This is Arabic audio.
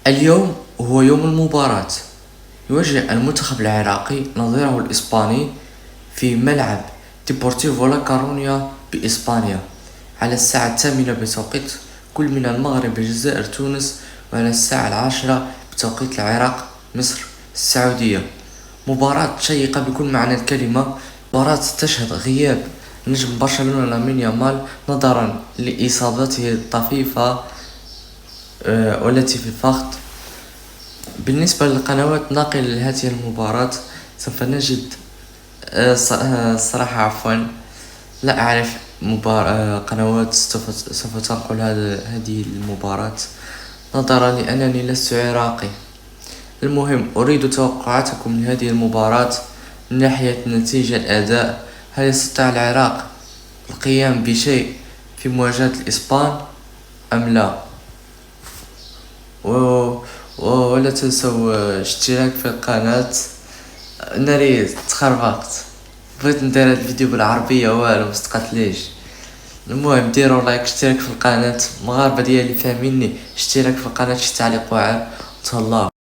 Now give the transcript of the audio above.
اليوم هو يوم المباراة. يواجه المنتخب العراقي نظيره الإسباني في ملعب ديبورتيفو لا كارونيا بإسبانيا على الساعة 8 بتوقيت كل من المغرب الجزائر تونس، وعلى الساعة 10 بتوقيت العراق مصر السعودية. مباراة شيقة بكل معنى الكلمة. مباراة تشهد غياب نجم برشلونة لامين يامال نظرا لإصابته الطفيفة والتي في الفخذ. بالنسبة للقنوات الناقلة لهذه المباراة سوف نجد صراحة لا أعرف قنوات سوف تنقل هذه المباراة نظرا لأنني لست عراقي. المهم، أريد توقعاتكم لهذه المباراة من ناحية النتيجة، الأداء. هل يستطيع العراق القيام بشيء في مواجهة الإسبان أم لا؟ ولا تنسوا اشتراك في القناة. ناري تخربقت، بغيت ندير هاد الفيديو بالعربية والو مستقاتليش. المهم، ديروا لايك، اشتراك في القناة، مغاربة ديالي فاهميني، اشتراك في القناة، شي تعليق واعر، تهلاو.